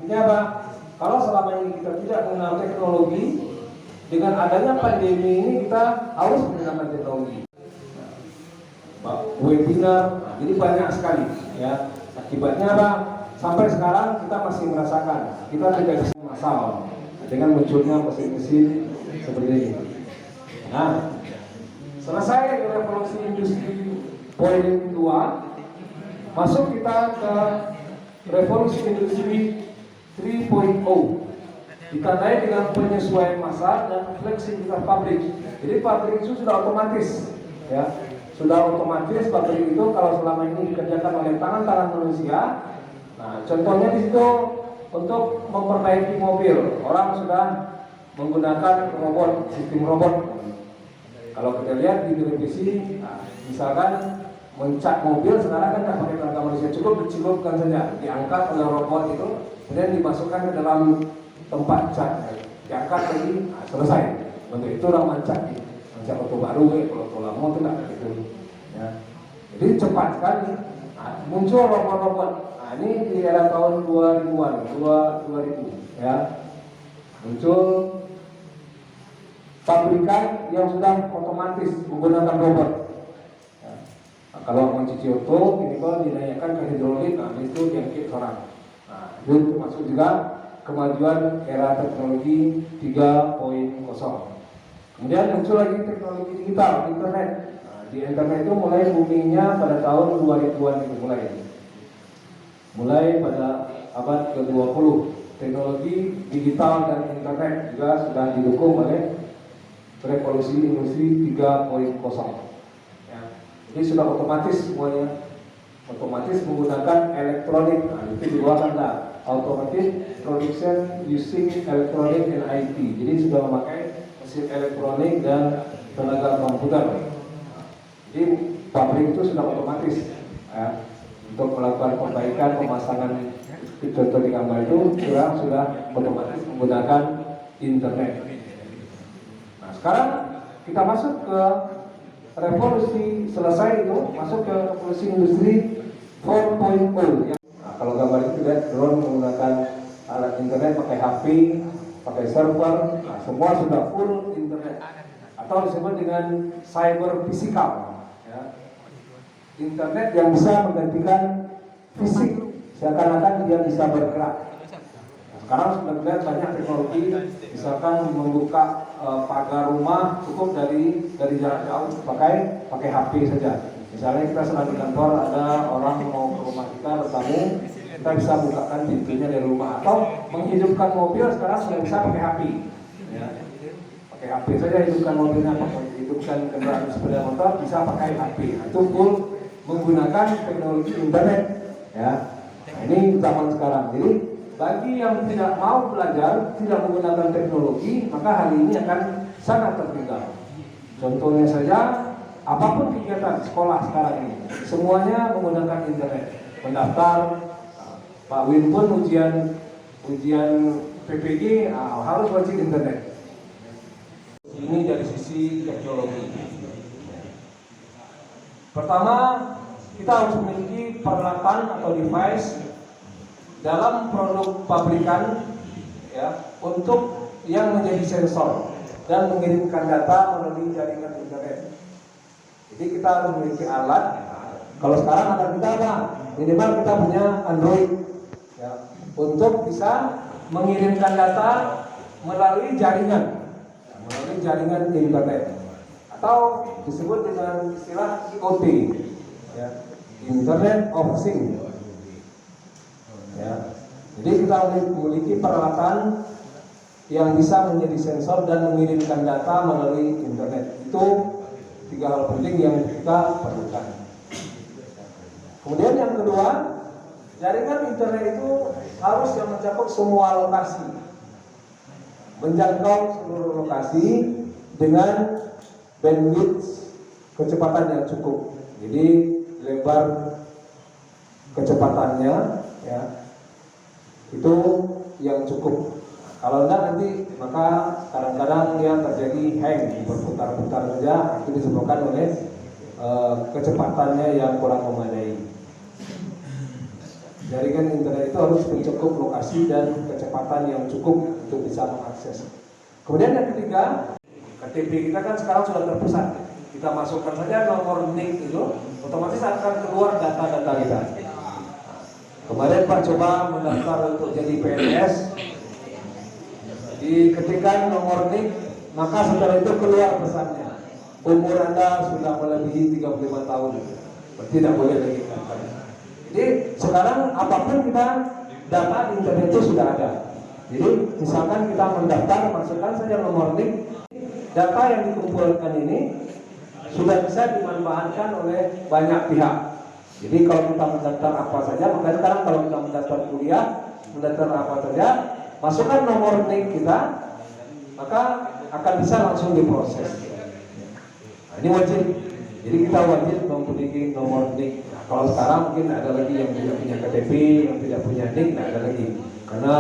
Ini apa? Kalau selama ini kita tidak menggunakan teknologi, dengan adanya pandemi ini kita harus menggunakan teknologi. Webinar, jadi banyak sekali ya. Akibatnya apa? Sampai sekarang kita masih merasakan kita tidak bisa massal dengan munculnya mesin-mesin seperti ini. Nah, selesai revolusi industri poin 2, masuk kita ke revolusi industri 3.0, ditandai dengan penyesuaian masa dan fleksibilitas pabrik. Jadi pabrik itu sudah otomatis, ya, sudah otomatis pabrik itu kalau selama ini dikerjakan oleh tangan-tangan manusia. Nah, contohnya di situ untuk memperbaiki mobil, orang sudah menggunakan robot, sistem robot. Kalau kita lihat di televisi, nah, misalkan mencat mobil sekarang kan tidak pakai tenaga manusia, cukup dicelupkan saja, diangkat oleh robot itu, kemudian dimasukkan ke dalam tempat cat, diangkat lagi, nah, selesai. Untuk itu orang mencat auto baru, kalau auto lama itu tidak gitu. Ya. Jadi cepat sekali. Nah, muncul robot-robot. Nah, ini di era tahun 2000-an, 2000, ya, muncul pabrikan yang sudah otomatis menggunakan robot. Ya. Nah, kalau mencuci auto, ini kalau dinaikkan ke hidrolik, nah itu jangkit orang. Nah, itu termasuk juga kemajuan era teknologi 3.0. Kemudian muncul lagi teknologi digital, internet. Nah, di internet itu mulai boomingnya pada tahun 2000-an itu mulai pada abad ke-20. Teknologi digital dan internet juga sudah didukung oleh revolusi industri 3.0. Ya. Jadi sudah otomatis semuanya, otomatis menggunakan elektronik. Nah, itu di bawah tanda automatic production using electronic and IT. Jadi sudah memakai mesin elektronik dan tenaga komputer. Jadi pabrik itu sudah otomatis, ya, untuk melakukan perbaikan, pemasangan contoh di gambar itu sudah otomatis menggunakan internet. Nah, sekarang kita masuk ke revolusi, selesai itu masuk ke revolusi industri 4.0. Nah, kalau gambar itu lihat drone menggunakan alat internet, pakai HP, pakai server, nah, semua sudah full internet atau disebut dengan cyber physical, ya. Internet yang bisa menggantikan fisik, seakan-akan dia bisa bergerak. Nah, sekarang sudah terlihat banyak teknologi, misalkan membuka pagar rumah cukup dari jarak jauh pakai HP saja. Misalnya kita sedang di kantor, ada orang mau ke rumah kita bertamu, kita bisa bukakan pintunya dari rumah, atau menghidupkan mobil sekarang sudah bisa pakai HP. Ya. Pakai HP saja hidupkan mobilnya, hidupkan kendaraan sepeda motor bisa pakai HP. Nah, itu full menggunakan teknologi internet. Ya. Nah, ini zaman sekarang. Jadi bagi yang tidak mau belajar, tidak menggunakan teknologi, maka hari ini akan sangat tertinggal. Contohnya saja, apapun kegiatan sekolah sekarang ini, semuanya menggunakan internet. Mendaftar, Pak Win pun ujian PPG harus wajib internet. Ini dari sisi teknologi. Pertama, kita harus memiliki peralatan atau device dalam produk pabrikan, ya, untuk yang menjadi sensor dan mengirimkan data melalui jaringan internet. Jadi kita harus memiliki alat. Kalau sekarang ada kita apa? Minimal kita punya Android, ya, untuk bisa mengirimkan data melalui jaringan internet, atau disebut dengan istilah IoT, ya, Internet of Things. Ya. Jadi kita memiliki peralatan yang bisa menjadi sensor dan mengirimkan data melalui internet. Itu 3 hal penting yang kita perlukan. Kemudian yang kedua, jaringan internet itu harus yang mencakup semua lokasi, menjangkau seluruh lokasi dengan bandwidth kecepatan yang cukup. Jadi lebar kecepatannya, ya, itu yang cukup. Kalau enggak nanti maka kadang-kadang dia terjadi hang, berputar-putar saja. Itu disebabkan oleh kecepatannya yang kurang memadai. Jaringan internet itu harus mencukup lokasi dan kecepatan yang cukup untuk bisa mengakses. Kemudian yang ketiga, KTP kita kan sekarang sudah terpusat. Kita masukkan saja nomor NIK itu, otomatis akan keluar data-data kita. Kemarin Pak coba mendaftar untuk jadi PNS, diketikkan nomor NIK, maka setelah itu keluar pesannya, umur Anda sudah melebihi 35 tahun, tidak boleh lagi daftar. Jadi sekarang apapun kita data di internet itu sudah ada. Jadi misalkan kita mendaftar, masukkan saja nomor NIK, data yang dikumpulkan ini sudah bisa dimanfaatkan oleh banyak pihak. Jadi kalau kita mendaftar apa saja, maka sekarang kalau kita mendaftar kuliah, mendaftar apa saja, masukkan nomor NIK kita, maka akan bisa langsung diproses. Nah, ini wajib. Jadi kita wajib memiliki nomor NIK. Nah, kalau sekarang mungkin ada lagi yang tidak punya KTP, yang tidak punya NIK, tidak ada lagi. Karena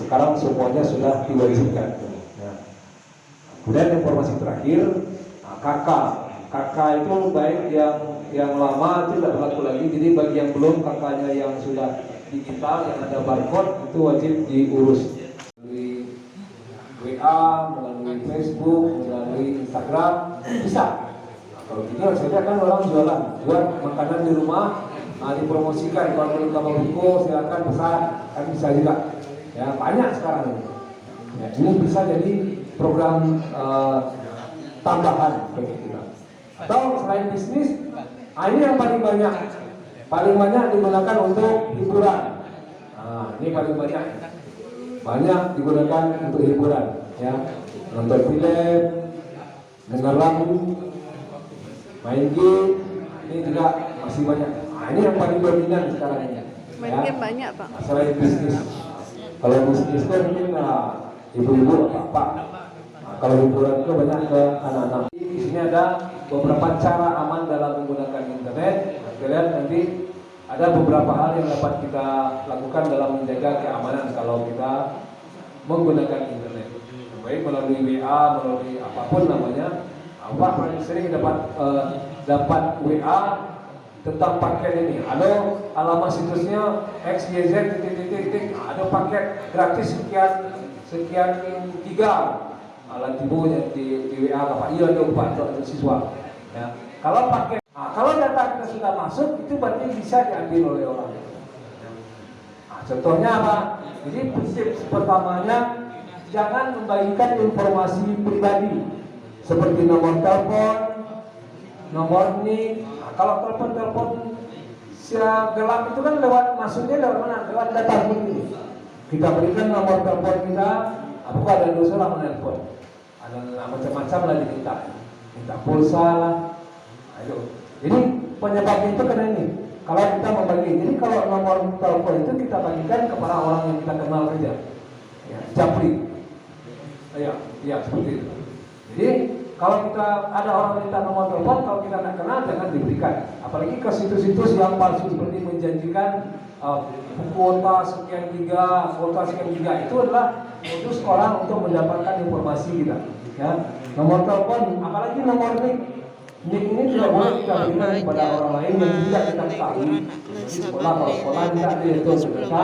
sekarang semuanya sudah diwajibkan. Nah, kemudian informasi terakhir, KK. KK itu baik yang lama itu tidak berlaku lagi. Jadi bagi yang belum KK-nya yang sudah digital, yang ada barcode, itu wajib diurus melalui WA, melalui Facebook, melalui Instagram, bisa. Kalau tidak saja kan orang jualan, buat makanan di rumah, dipromosikan. Kalau belum kamu buku, silakan pesan, kan bisa juga. Ya banyak sekarang ini. Ya, ini bisa jadi program tambahan bagi kita. Atau selain bisnis, ini yang paling banyak digunakan untuk hiburan. Nah, ini paling banyak digunakan untuk hiburan, ya, nonton film, dengar lagu, main game, ini juga masih banyak. Nah, ini yang paling dominan sekarang ini. Main game banyak, Pak. Selain bisnis, kalau bisnis kan mungkin ibu-ibu bapak. Nah, kalau hiburan itu banyak ke anak-anak. Di sini ada beberapa cara aman dalam menggunakan internet. Kalian nanti ada beberapa hal yang dapat kita lakukan dalam menjaga keamanan kalau kita menggunakan internet. Baik melalui WA, melalui apapun namanya. Pak paling sering dapat WA tentang paket ini. Ada alamat situsnya XYZ titik. Ada paket gratis sekian giga. Lantibonya di WA Bapak iya ada untuk siswa. Ya. Kalau paket, kalau data kita sudah masuk itu berarti bisa diambil oleh orang. Nah, contohnya apa? Jadi prinsip pertamanya jangan membagikan informasi pribadi seperti nomor telepon, nomor NIK. Nah, kalau telepon gelap itu kan masuknya lewat mana? Lewat data ini. Kita berikan nomor telepon kita, apakah ada dosa lah menelpon. Ada macam-macam lah minta pulsa lah. Ayo. Jadi penyebabnya itu karena ini. Kalau kita membagi, jadi kalau nomor telepon itu kita bagikan kepada orang yang kita kenal saja. Ya, japri. Ya seperti itu. Jadi kalau kita ada orang minta nomor telepon, kalau kita tidak kenal jangan diberikan. Apalagi ke situs-situs yang palsu seperti menjanjikan kuota sekian giga itu adalah modus orang untuk mendapatkan informasi kita. Ya, nomor telepon, apalagi nomor NIK ini tidak boleh kita berikan kepada orang lain yang tidak kita ketahui. Kalau sekolah tidak itu bisa.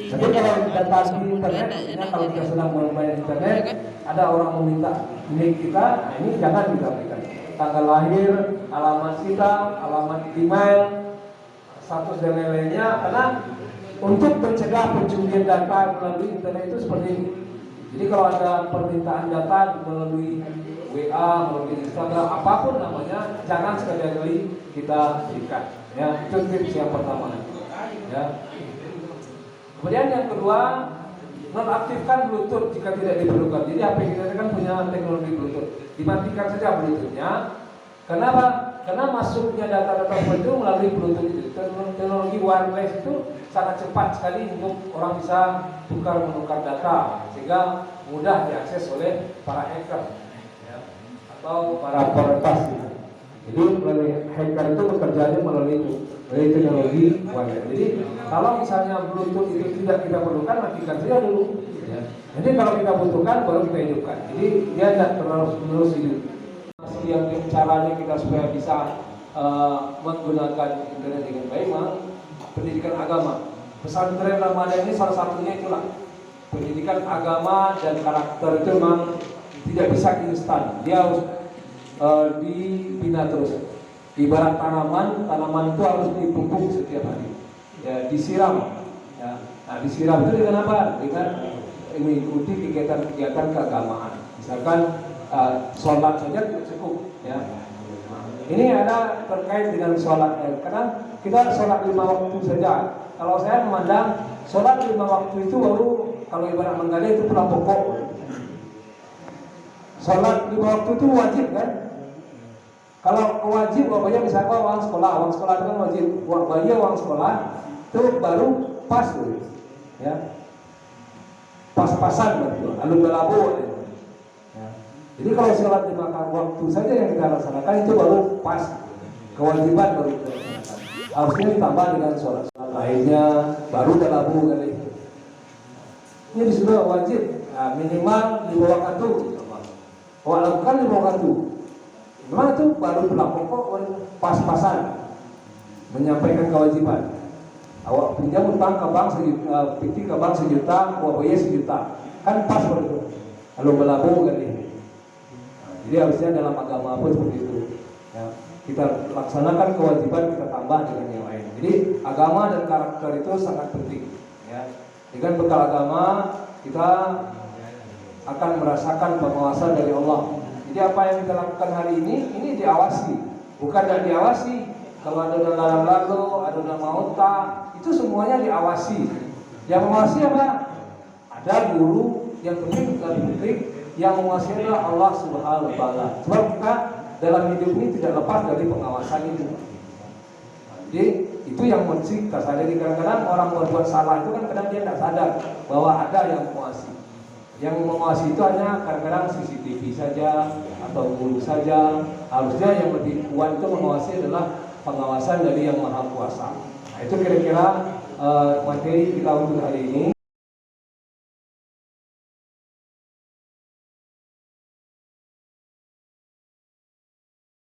Jadi kalau data di internet, kalau kita sedang bermain internet, ada orang meminta NIK kita, ini jangan kita berikan. Tanggal lahir, alamat kita, alamat email, status dan lain-lainnya, karena untuk mencegah pencurian data melalui internet itu seperti ini. Jadi kalau ada permintaan data melalui WA, melalui Instagram, apapun namanya, jangan sekali-kali kita berikan. Ya, itu tips yang pertama. Ya. Kemudian yang kedua, nonaktifkan Bluetooth jika tidak diperlukan. Jadi HP kita kan punya teknologi Bluetooth. Dimatikan saja Bluetoothnya. Kenapa? Karena masuknya data-data itu melalui Bluetooth itu. Teknologi wireless itu sangat cepat sekali untuk orang bisa tukar-menukar data sehingga mudah diakses oleh para hacker, ya, atau para peretas. Jadi melalui hacker itu bekerjanya melalui teknologi wireless. Jadi kalau misalnya Bluetooth itu tidak kita perlukan, matikan saja dulu. Ya. Jadi kalau kita butuhkan baru kita hidupkan. Jadi dia tidak terus hidup. Yang caranya kita supaya bisa menggunakan internet dengan baik, pendidikan agama. Pesantren Ramadan ini salah satunya itulah. Pendidikan agama dan karakter itu memang tidak bisa instan. Dia harus dibina terus. Ibarat tanaman itu harus dipupuk setiap hari. Ya, disiram. Ya. Nah, disiram itu dengan apa? Dengan mengikuti kegiatan-kegiatan keagamaan. Misalkan sholat saja tidak cukup. Ya. Ini ada terkait dengan sholat. Karena kita sholat 5 waktu saja. Kalau saya memandang sholat 5 waktu itu baru, kalau ibarat menggali itu tulang pokok. Sholat 5 waktu itu wajib kan? Kalau wajib, umpamanya misalkan uang sekolah itu kan wajib. Uang sekolah itu baru pas tuh, ya. Pas-pasan betul. Alun-alun. Ya. Jadi kalau sholat 5 waktu saja yang kita laksanakan itu baru pas, kewajiban baru kita laksanakan. Harusnya ditambah dengan sholat lainnya, baru dalabu kali. Ini disuruh wajib, nah, minimal 5 waktu. Lakukan 5 waktu. Memang itu baru tulang pokok, pas-pasan menyampaikan kewajiban. Awak pinjam utang ke bank sejuta, awak bayar sejuta, kan pas baru itu. Lalu berlabuh kan ini. Jadi harusnya dalam agama pun seperti itu. Ya, kita laksanakan kewajiban, kita tambah dengan yang lain. Jadi agama dan karakter itu sangat penting. Ya, dengan bekal agama kita akan merasakan pengawasan dari Allah. Jadi apa yang kita lakukan hari ini diawasi, bukan tidak diawasi. Kalau ada dalam lalu, ada dalam mauta, itu semuanya diawasi. Yang mengawasi apa? Ada guru, yang penting yang mengawasi adalah Allah Subhanahu wa Ta'ala. Sebab kita dalam hidup ini tidak lepas dari pengawasan itu. Jadi itu yang mesti kita sadari. Kadang-kadang orang berbuat salah itu kan kadang dia tidak sadar bahwa ada yang mengawasi. Yang mengawasi itu hanya kadang-kadang CCTV saja atau guru saja. Harusnya yang lebih kuat itu mengawasi adalah pengawasan dari Yang Maha Kuasa. Nah, itu kira-kira materi kita untuk hari ini.